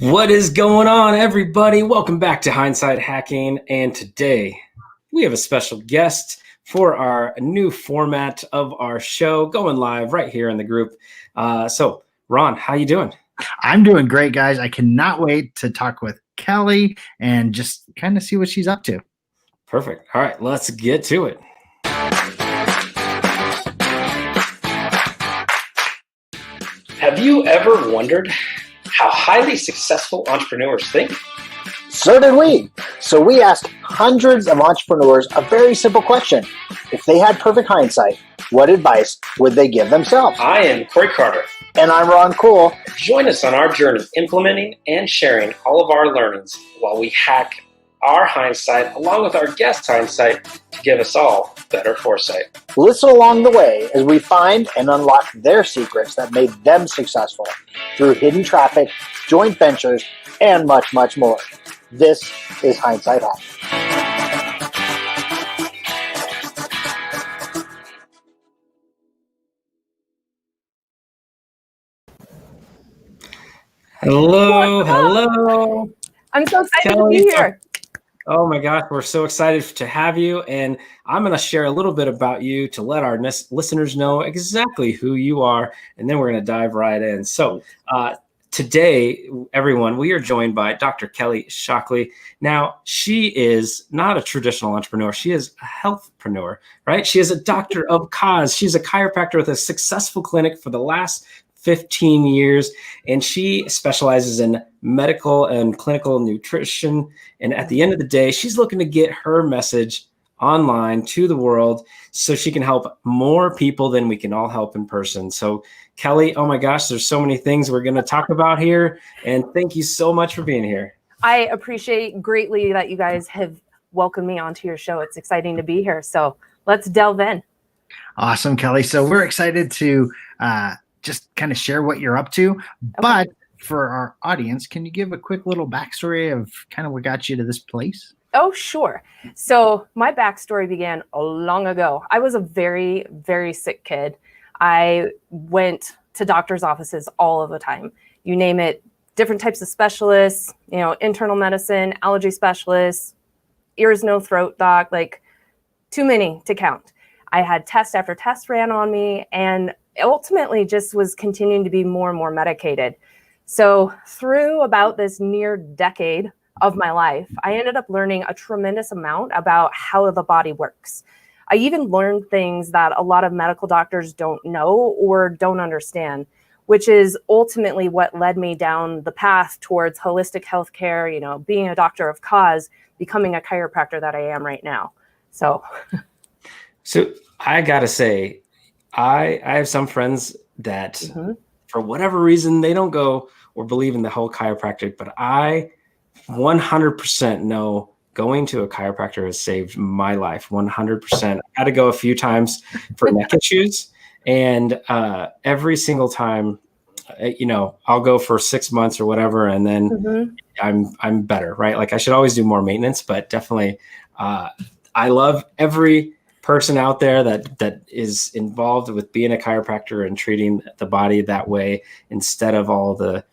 What is going on, everybody? Welcome back to Hindsight Hacking. And today we have a special guest for our new format of our show going live right here in the group. So, Ron, how you doing? I'm doing great, guys. I cannot wait to talk with Kelly and just kind of see what she's up to. Perfect. All right, let's get to it. Have you ever wondered how highly successful entrepreneurs think? So did we. So we asked hundreds of entrepreneurs a very simple question. If they had perfect hindsight, what advice would they give themselves? I am Corey Carter. And I'm Ron Cool. Join us on our journey implementing and sharing all of our learnings while we hack our hindsight along with our guest hindsight to give us all better foresight. Listen along the way as we find and unlock their secrets that made them successful through hidden traffic, joint ventures, and much, much more. This is Hindsight Hack. Hello. I'm so excited Kelly, to be here. Oh my gosh, we're so excited to have you. And I'm going to share a little bit about you to let our listeners know exactly who you are. And then we're going to dive right in. So today, everyone, we are joined by Dr. Kelly Shockley. Now, she is not a traditional entrepreneur. She is a healthpreneur, right? She is a doctor of cause. She's a chiropractor with a successful clinic for the last 15 years, and she specializes in medical and clinical nutrition. And at the end of the day, she's looking to get her message online to the world so she can help more people than we can all help in person. So Kelly, oh my gosh, there's so many things we're going to talk about here. And thank you so much for being here. I appreciate greatly that you guys have welcomed me onto your show. It's exciting to be here. So let's delve in. Awesome, Kelly. So we're excited to just kind of share what you're up to. Okay. But for our audience, can you give a quick little backstory of kind of what got you to this place? Oh, sure. So my backstory began long ago. I was a very, very sick kid. I went to doctor's offices all of the time. You name it, different types of specialists, internal medicine, allergy specialists, ears, nose, throat doc, like too many to count. I had test after test ran on me and ultimately just was continuing to be more and more medicated. So through about this near decade of my life, I ended up learning a tremendous amount about how the body works. I even learned things that a lot of medical doctors don't know or don't understand, which is ultimately what led me down the path towards holistic healthcare, being a doctor of cause, becoming a chiropractor that I am right now. So I gotta say, I have some friends that for whatever reason, they don't go or believe in the whole chiropractic, but I 100% know going to a chiropractor has saved my life. 100%. I had to go a few times for neck issues, and every single time, I'll go for 6 months or whatever, and then I'm better, right? Like I should always do more maintenance, but definitely, I love every person out there that is involved with being a chiropractor and treating the body that way instead of all the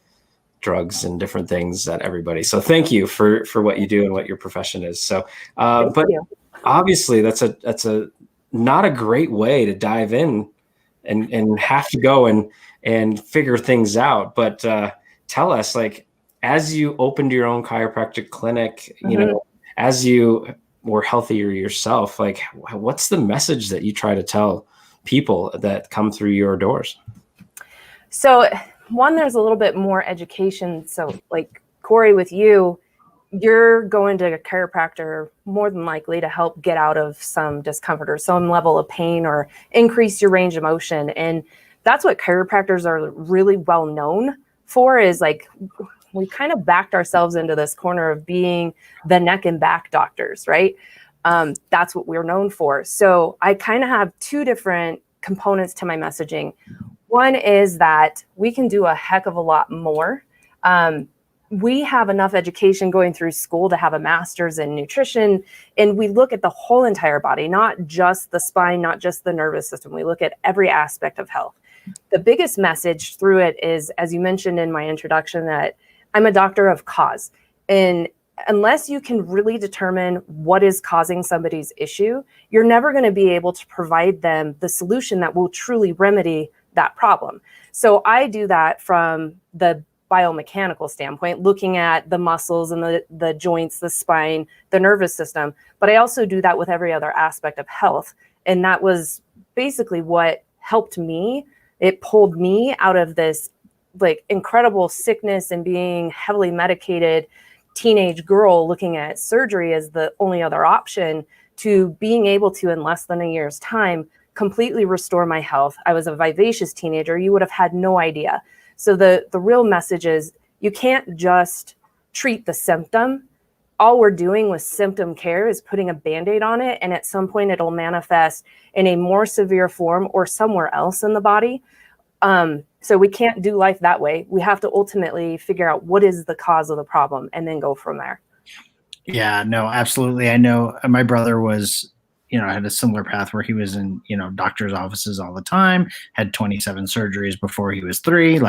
drugs and different things that everybody. So thank you for what you do and what your profession is. So, but obviously that's a not a great way to dive in and have to go and figure things out. But tell us, like, as you opened your own chiropractic clinic, as you were healthier yourself, like what's the message that you try to tell people that come through your doors? So one, there's a little bit more education. So like Corey, with you're going to a chiropractor more than likely to help get out of some discomfort or some level of pain or increase your range of motion. And that's what chiropractors are really well known for, is like we kind of backed ourselves into this corner of being the neck and back doctors, right? That's what we're known for. So I kind of have two different components to my messaging. One is that we can do a heck of a lot more. We have enough education going through school to have a master's in nutrition, and we look at the whole entire body, not just the spine, not just the nervous system. We look at every aspect of health. The biggest message through it is, as you mentioned in my introduction, that I'm a doctor of cause. And unless you can really determine what is causing somebody's issue, you're never going to be able to provide them the solution that will truly remedy that problem. So I do that from the biomechanical standpoint, looking at the muscles and the joints, the spine, the nervous system. But I also do that with every other aspect of health. And that was basically what helped me. It pulled me out of this like incredible sickness and being heavily medicated teenage girl looking at surgery as the only other option to being able to, in less than a year's time, completely restore my health. I was a vivacious teenager. You would have had no idea. So the real message is you can't just treat the symptom. All we're doing with symptom care is putting a Band-Aid on it. And at some point it'll manifest in a more severe form or somewhere else in the body. So we can't do life that way. We have to ultimately figure out what is the cause of the problem and then go from there. Yeah, no, absolutely. I know my brother was, had a similar path where he was in, doctor's offices all the time, had 27 surgeries before he was 3.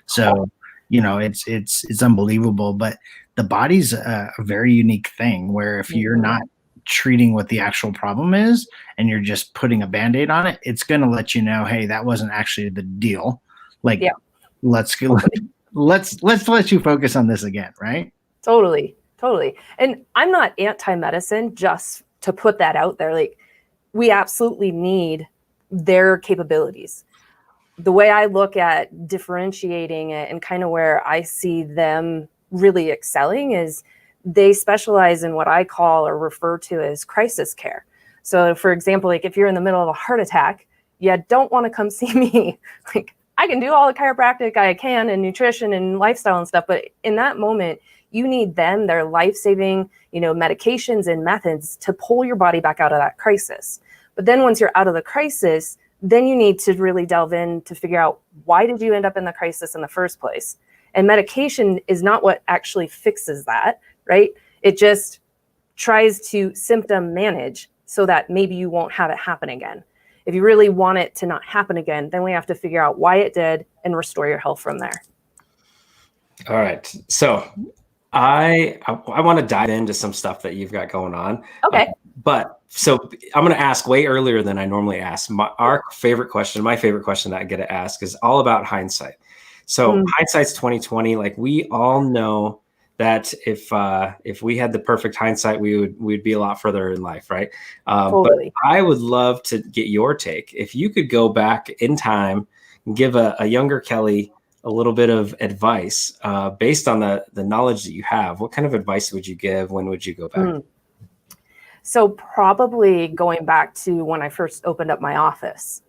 So, it's unbelievable, but the body's a very unique thing where if you're not treating what the actual problem is and you're just putting a Band-Aid on it, it's going to let you know, hey, that wasn't actually the deal. Let's let you focus on this again, right? Totally. And I'm not anti-medicine, just to put that out there. Like, we absolutely need their capabilities. The way I look at differentiating it and kind of where I see them really excelling is they specialize in what I call or refer to as crisis care. So for example, like if you're in the middle of a heart attack, you don't want to come see me. Like, I can do all the chiropractic I can and nutrition and lifestyle and stuff, but in that moment, you need them, their life-saving, medications and methods to pull your body back out of that crisis. But then once you're out of the crisis, then you need to really delve in to figure out, why did you end up in the crisis in the first place? And medication is not what actually fixes that, right? It just tries to symptom manage so that maybe you won't have it happen again. If you really want it to not happen again, then we have to figure out why it did and restore your health from there. All right. So I want to dive into some stuff that you've got going on. Okay. But so I'm going to ask way earlier than I normally ask. My favorite question that I get to ask is all about hindsight. So hindsight's 2020. Like, we all know that if we had the perfect hindsight, we'd be a lot further in life, right? Totally. But I would love to get your take. If you could go back in time and give a younger Kelly a little bit of advice based on the knowledge that you have, what kind of advice would you give? When would you go back? So probably going back to when I first opened up my office.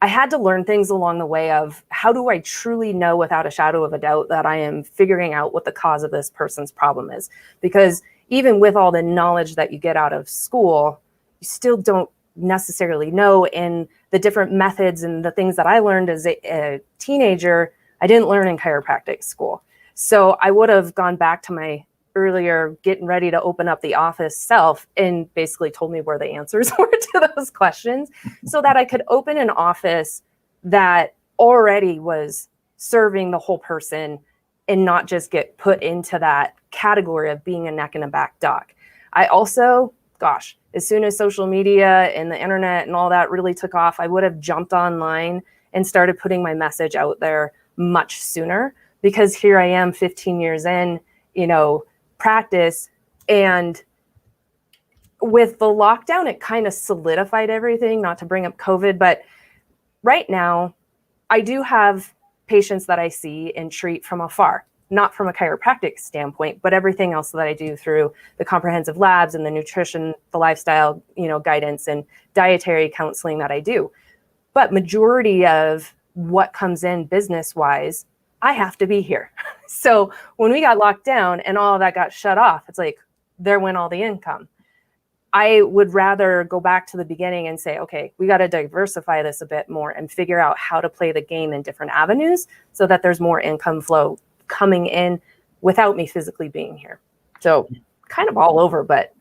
I had to learn things along the way of, how do I truly know without a shadow of a doubt that I am figuring out what the cause of this person's problem is? Because even with all the knowledge that you get out of school, you still don't necessarily know. And the different methods and the things that I learned as a teenager, I didn't learn in chiropractic school. So I would have gone back to my earlier getting ready to open up the office self and basically told me where the answers were to those questions so that I could open an office that already was serving the whole person and not just get put into that category of being a neck and a back doc. I also, as soon as social media and the internet and all that really took off, I would have jumped online and started putting my message out there much sooner, because here I am 15 years in, practice. And with the lockdown, it kind of solidified everything, not to bring up COVID, but right now I do have patients that I see and treat from afar, not from a chiropractic standpoint, but everything else that I do through the comprehensive labs and the nutrition, the lifestyle, guidance and dietary counseling that I do. But majority of what comes in business-wise, I have to be here. So when we got locked down and all of that got shut off, it's like, there went all the income. I would rather go back to the beginning and say, okay, we got to diversify this a bit more and figure out how to play the game in different avenues so that there's more income flow coming in without me physically being here. So kind of all over, but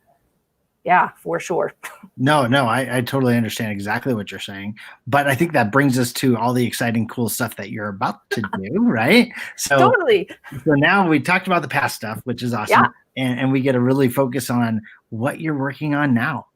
Yeah, for sure. No, I totally understand exactly what you're saying. But I think that brings us to all the exciting, cool stuff that you're about to do, right? So, Totally. so now we talked about the past stuff, which is awesome. Yeah. And we get to really focus on what you're working on now.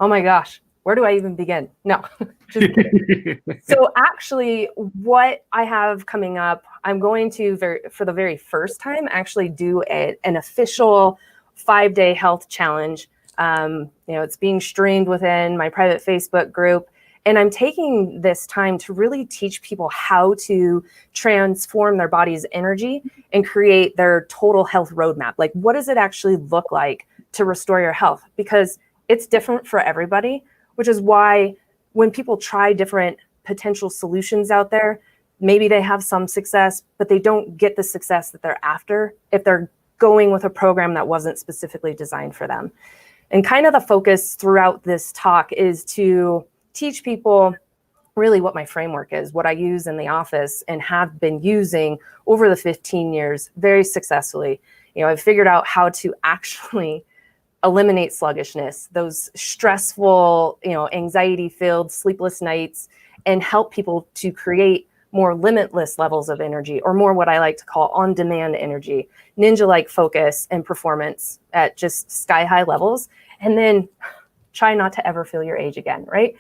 Oh my gosh. Where do I even begin? No, just kidding. So actually, what I have coming up, I'm going to, for the very first time, actually do an official 5-day health challenge. It's being streamed within my private Facebook group. And I'm taking this time to really teach people how to transform their body's energy and create their total health roadmap. Like, what does it actually look like to restore your health? Because it's different for everybody, which is why when people try different potential solutions out there, maybe they have some success, but they don't get the success that they're after if they're going with a program that wasn't specifically designed for them. And kind of the focus throughout this talk is to teach people really what my framework is, what I use in the office and have been using over the 15 years very successfully. I've figured out how to actually eliminate sluggishness, those stressful, anxiety-filled, sleepless nights, and help people to create more limitless levels of energy, or more what I like to call on-demand energy, ninja-like focus and performance at just sky-high levels, and then try not to ever feel your age again, right?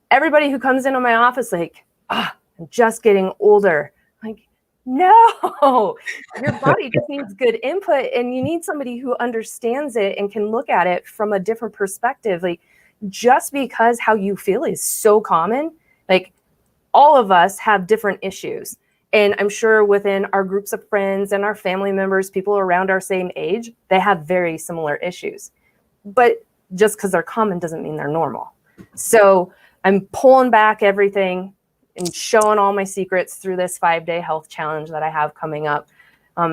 Everybody who comes into my office like, I'm just getting older. Like, no, your body just needs good input, and you need somebody who understands it and can look at it from a different perspective. Like, just because how you feel is so common, like, all of us have different issues. And I'm sure within our groups of friends and our family members, people around our same age, they have very similar issues. But just because they're common doesn't mean they're normal. So I'm pulling back everything and showing all my secrets through this 5-day health challenge that I have coming up.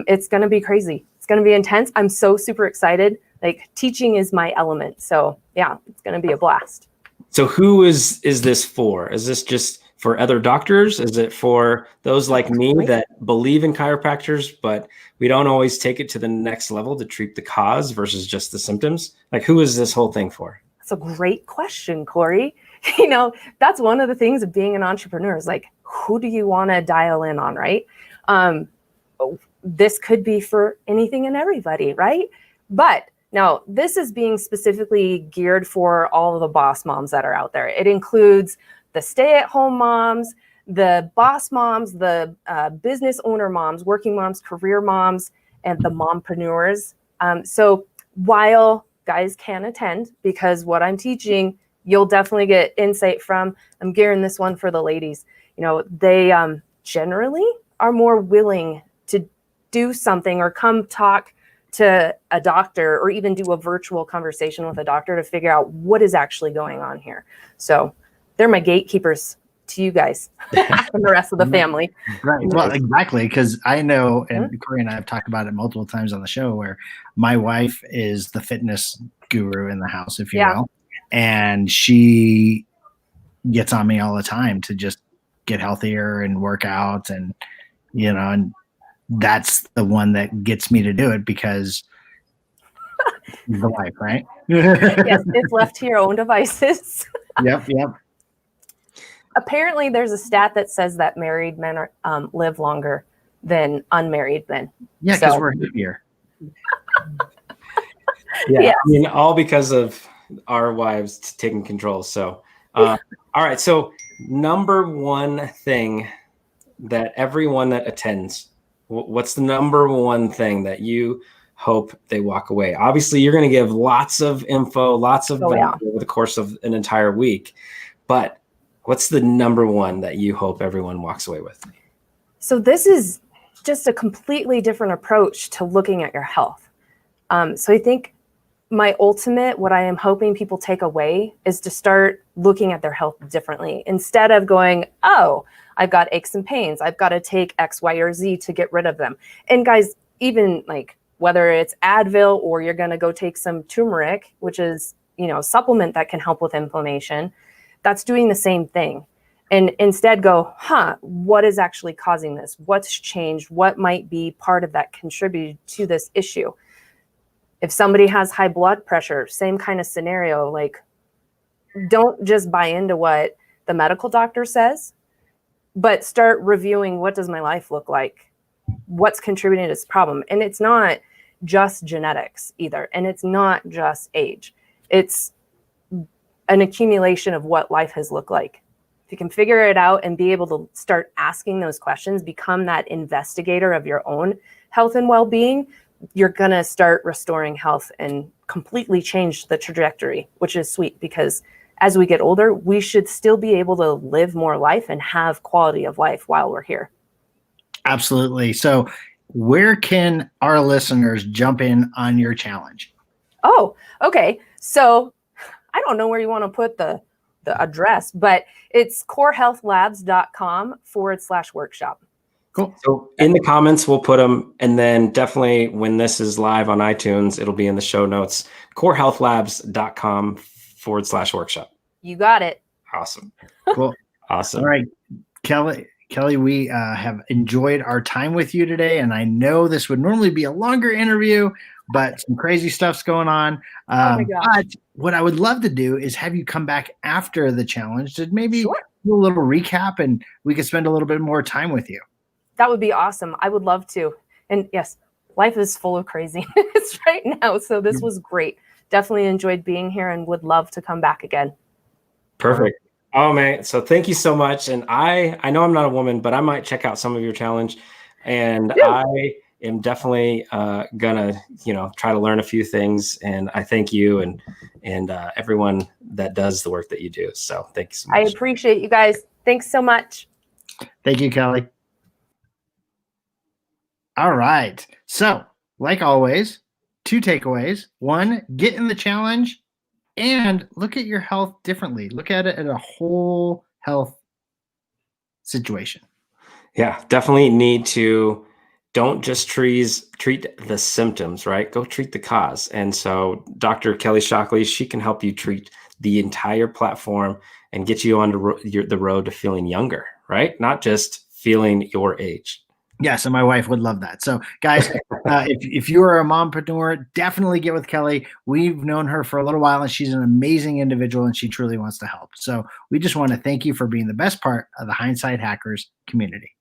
It's going to be crazy. It's going to be intense. I'm so super excited. Like, teaching is my element. So yeah, it's going to be a blast. So who is this for? Is this just for other doctors? Is it for those like me that believe in chiropractors, but we don't always take it to the next level to treat the cause versus just the symptoms? Like, who is this whole thing for? That's a great question, Corey. That's one of the things of being an entrepreneur is like, who do you want to dial in on, right? This could be for anything and everybody, right? But now this is being specifically geared for all of the boss moms that are out there. It includes the stay-at-home moms, the boss moms, the business owner moms, working moms, career moms, and the mompreneurs. So while guys can attend, because what I'm teaching, you'll definitely get insight from, I'm gearing this one for the ladies. They generally are more willing to do something or come talk to a doctor or even do a virtual conversation with a doctor to figure out what is actually going on here. So they're my gatekeepers to you guys and the rest of the family. Right. Well, exactly. Because I know, and Corey and I have talked about it multiple times on the show, where my wife is the fitness guru in the house, if you will. And she gets on me all the time to just get healthier and work out. And, and that's the one that gets me to do it because the wife, right? Yes, it's left to your own devices. Yep. Apparently, there's a stat that says that married men live longer than unmarried men. Yeah, because we're happier. Yes. I mean, all because of our wives taking control. So, all right. So, number one thing that everyone that attends, what's the number one thing that you hope they walk away? Obviously, you're going to give lots of info, lots of value over the course of an entire week, but what's the number one that you hope everyone walks away with? So this is just a completely different approach to looking at your health. So I think my ultimate, what I am hoping people take away is to start looking at their health differently. Instead of going, oh, I've got aches and pains, I've got to take X, Y, or Z to get rid of them. And guys, even like whether it's Advil or you're going to go take some turmeric, which is, a supplement that can help with inflammation, that's doing the same thing. And instead go, what is actually causing this? What's changed? What might be part of that contributed to this issue? If somebody has high blood pressure, same kind of scenario. Like, don't just buy into what the medical doctor says, but start reviewing, what does my life look like? What's contributing to this problem? And it's not just genetics either. And it's not just age. It's an accumulation of what life has looked like. If you can figure it out and be able to start asking those questions, become that investigator of your own health and well-being, you're going to start restoring health and completely change the trajectory, which is sweet, because as we get older, we should still be able to live more life and have quality of life while we're here. Absolutely. So where can our listeners jump in on your challenge? Oh, okay. So I don't know where you want to put the address, but it's corehealthlabs.com/workshop. Cool. So in the comments, we'll put them. And then definitely when this is live on iTunes, it'll be in the show notes, corehealthlabs.com/workshop. You got it. Awesome. Cool. Awesome. All right, Kelly, we have enjoyed our time with you today. And I know this would normally be a longer interview, but some crazy stuff's going on. Oh my gosh. But what I would love to do is have you come back after the challenge to maybe Sure. do a little recap, and we could spend a little bit more time with you. That would be awesome. I would love to. And yes, life is full of craziness right now. So this was great. Definitely enjoyed being here and would love to come back again. Perfect. Oh man. So thank you so much. And I know I'm not a woman, but I might check out some of your challenge, and I am definitely gonna, try to learn a few things. And I thank you and everyone that does the work that you do. So thank you so much. I appreciate you guys. Thanks so much. Thank you, Kelly. All right. So, like always, 2 takeaways. 1, get in the challenge and look at your health differently. Look at it at a whole health situation. Yeah, definitely need to don't just treat the symptoms, right? Go treat the cause. And so Dr. Kelly Shockley, she can help you treat the entire platform and get you on the road to feeling younger, right? Not just feeling your age. Yes, and my wife would love that. So, guys, if you are a mompreneur, definitely get with Kelly. We've known her for a little while, and she's an amazing individual, and she truly wants to help. So we just want to thank you for being the best part of the Hindsight Hackers community.